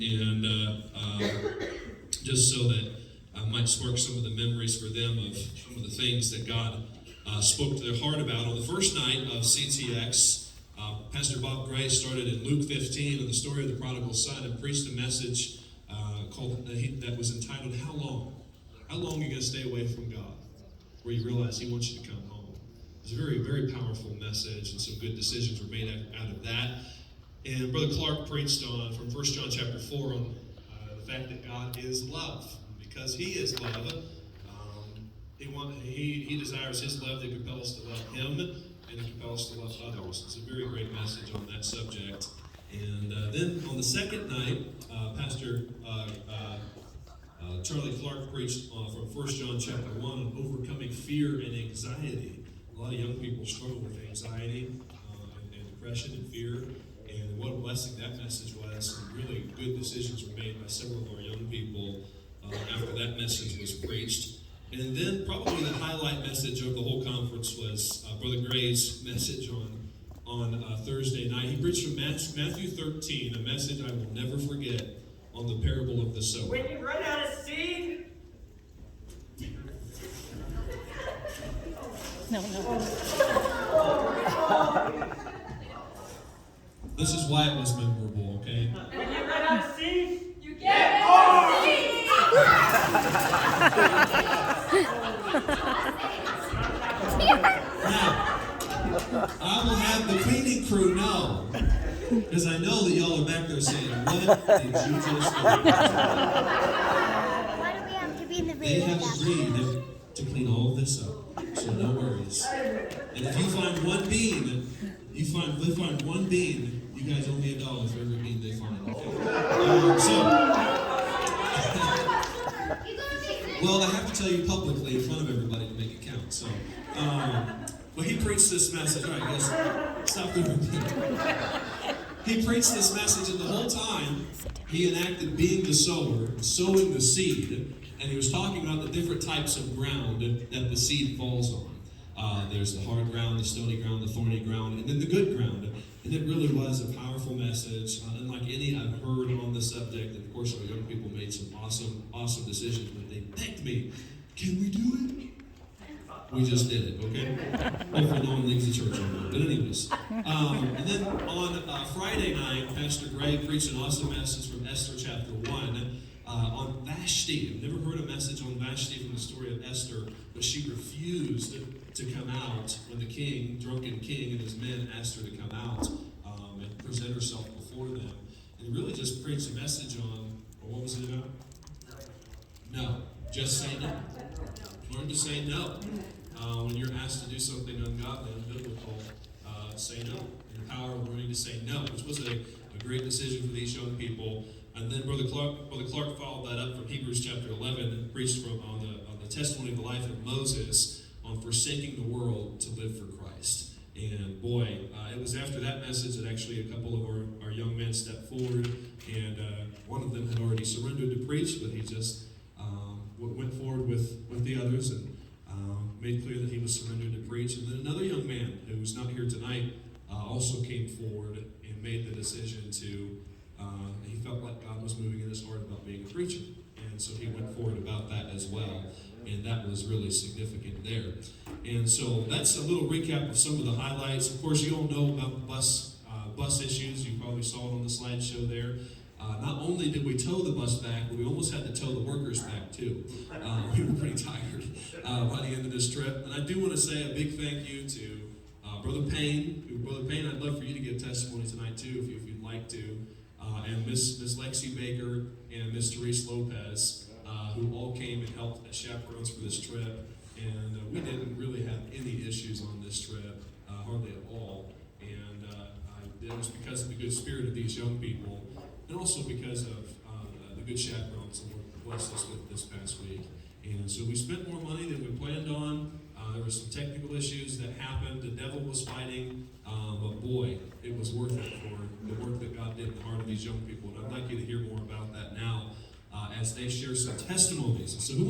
and just so that I might spark some of the memories for them of some of the things that God spoke to their heart about. On the first night of CTX, Pastor Bob Gray started in Luke 15 on the story of the prodigal son and preached a message that was entitled, How Long? How long are you going to stay away from God? Where you realize He wants you to come home. It was a very, very powerful message, and some good decisions were made out of that. And Brother Clark preached on from 1 John chapter 4 on the fact that God is love. Because He is love, He desires His love to compel us to love Him and to compel us to love others. It's a very great message on that subject. And then on the second night, Pastor Charlie Clark preached from 1 John chapter 1 on overcoming fear and anxiety. A lot of young people struggle with anxiety and depression and fear. And what a blessing that message was. Some really good decisions were made by several of our young people after that message was preached. And then probably the highlight message of the whole conference was Brother Gray's message on Thursday night. He preached from Matthew 13, a message I will never forget, on the parable of the sower. When you run out of seed, No. This is why it was memorable, okay? when you run out of seed, You get more seeds! Now, I will have the cleaning crew know, because I know that y'all are back there saying, what did you just do? Why do we have to be in the They video? have agreed to clean all of this up, so no worries. And if you find one bean, you find one bean, you guys owe me $1 for every bean they find. Okay? Well, I have to tell you publicly in front of everybody to make it count. So, well, he preached this message. All right, guys, stop doing that. He preached this message, and the whole time he enacted being the sower, sowing the seed, and he was talking about the different types of ground that the seed falls on. There's the hard ground, the stony ground, the thorny ground, and then the good ground. And it really was a powerful message, unlike any I've heard on the subject. And of course, our young people made some awesome decisions, but they begged me, can we do it? We just did it, okay? Hopefully no one leaves the church over. But anyways. And then on Friday night, Pastor Gray preached an awesome message from Esther chapter 1 on Vashti. I've never heard a message on Vashti from the story of Esther, but she refused to come out when the king, drunken king, and his men asked her to come out and present herself before them. And he really just preached a message on, what was it about? No. Just say no. Learn to say no. When you're asked to do something ungodly, unbiblical, say no. And the power of learning to say no, which was a great decision for these young people. And then Brother Clark followed that up from Hebrews chapter 11 and preached on the testimony of the life of Moses on forsaking the world to live for Christ. And boy, it was after that message that actually a couple of our young men stepped forward, and one of them had already surrendered to preach, but he just went forward with the others and made clear that he was surrendered to preach. And then another young man who's not here tonight also came forward and made the decision to, he felt like God was moving in his heart about being a preacher. And so he went forward about that as well. And that was really significant there. And so that's a little recap of some of the highlights. Of course, you all know about the bus issues. You probably saw it on the slideshow there. Not only did we tow the bus back, but we almost had to tow the workers back too. We were pretty tired by the end of this trip. And I do want to say a big thank you to Brother Payne. Brother Payne, I'd love for you to give testimony tonight too, if you'd like to. And Miss Lexi Baker and Miss Therese Lopez, who all came and helped as chaperones for this trip. And we didn't really have any issues on this trip, hardly at all. And it was because of the good spirit of these young people, and also because of the good chaperones the Lord blessed us with this past week. And so we spent more money than we planned on. There were some technical issues that happened. The devil was fighting, but boy, it was worth it for the work that God did in the heart of these young people. And I'd like you to hear more about that now as they share some testimonies. So who